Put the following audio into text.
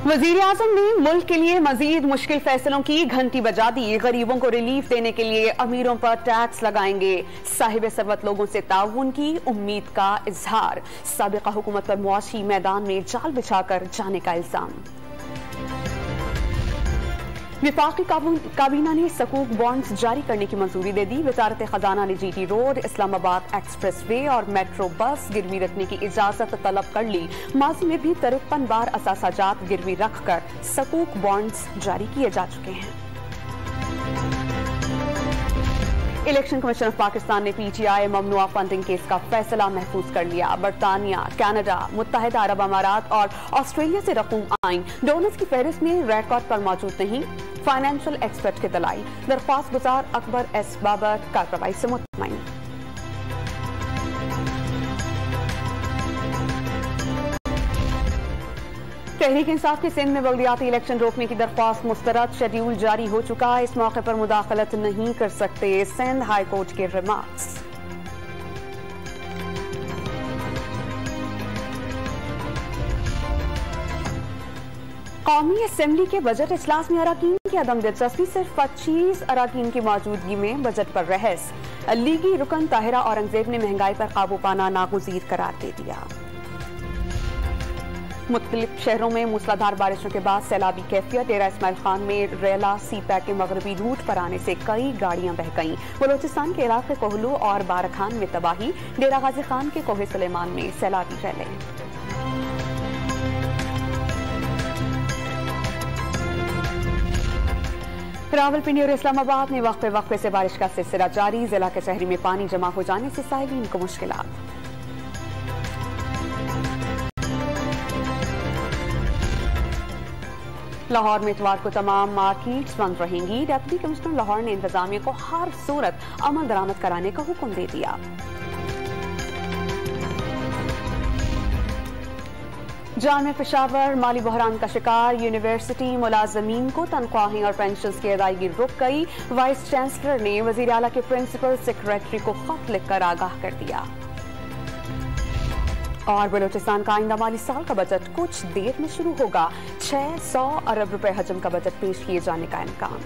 वज़ीर-ए-आज़म ने मुल्क के लिए मजीद मुश्किल फैसलों की घंटी बजा दी। गरीबों को रिलीफ देने के लिए अमीरों पर टैक्स लगाएंगे। साहिब सरवत लोगों से ताउन की उम्मीद का इजहार। साबिका हुकूमत पर मुआशी मैदान में जाल बिछाकर जाने का इल्जाम। विफाकी काबीना ने सकूक बॉन्ड्स जारी करने की मंजूरी दे दी। वजारत खजाना ने GT road, Islamabad express way और मेट्रो बस गिरवी रखने की इजाजत तलब कर ली। माजी में भी 53 बार असासाजात गिरवी रखकर सकूक बॉन्ड्स जारी किए जा चुके हैं। इलेक्शन कमीशन ऑफ पाकिस्तान ने पीटीआई ममनुआ फंडिंग केस का फैसला महफूज कर लिया। बरतानिया, कनाडा, मुत्तहिदा अरब अमारात और ऑस्ट्रेलिया से रकूम आइन डोनर्स की फहरिस्त में रिकॉर्ड पर मौजूद नहीं। फाइनेंशियल एक्सपर्ट के दलाई। दरख्वास्त गुजार अकबर एस बाबर कार्रवाई से मुतमईन। तहरीक इंसाफ के सिंध में बल्दियाती इलेक्शन रोकने की दरख्वास्त मुस्तरद। शेड्यूल जारी हो चुका। इस मौके पर मुदाखलत नहीं कर सकते। सिंध हाई कोर्ट के रिमार्क्स। कौमी असेंबली के बजट इजलास में अराकीन की अदम दिलचस्पी। सिर्फ 25 अराकीन की मौजूदगी में बजट पर बहस। लीगी रुकन ताहिरा औरंगजेब ने महंगाई पर काबू पाना नागुज़ीर करार दे दिया। मुख्तलिफ शहरों में मूसलाधार बारिशों के बाद सैलाबी कैफियत। डेरा इस्माइल खान में रेला सी पैक के मगरबी रूट पर आने से कई गाड़ियां बह गईं। बलोचिस्तान के इलाके कोहलू और बारखान में तबाही। डेरा गाजी खान के कोहे सुलेमान में सैलाबी रैले। रावलपिंडी और इस्लामाबाद में वक्फे वक्फे से बारिश का सिलसिला जारी। जिला के शहरी में पानी जमा हो जाने से साहिबीन को मुश्किलात। लाहौर में इतवार को तमाम मार्केट्स बंद रहेंगी। डेप्यूटी कमिश्नर लाहौर ने इंतजामिया को हर सूरत अमल दरामद कराने का हुक्म दे दिया। जामिया पेशावर माली बहरान का शिकार। यूनिवर्सिटी मुलाजमीन को तनख्वाहें और पेंशन की अदायगी रुक गई। वाइस चांसलर ने वजीर आला के प्रिंसिपल सेक्रेटरी को खत लिखकर आगाह कर दिया। और बलोचिस्तान का आइंदा माली साल का बजट कुछ देर में शुरू होगा। 600 अरब रुपए हजम का बजट पेश किए जाने का इम्कान।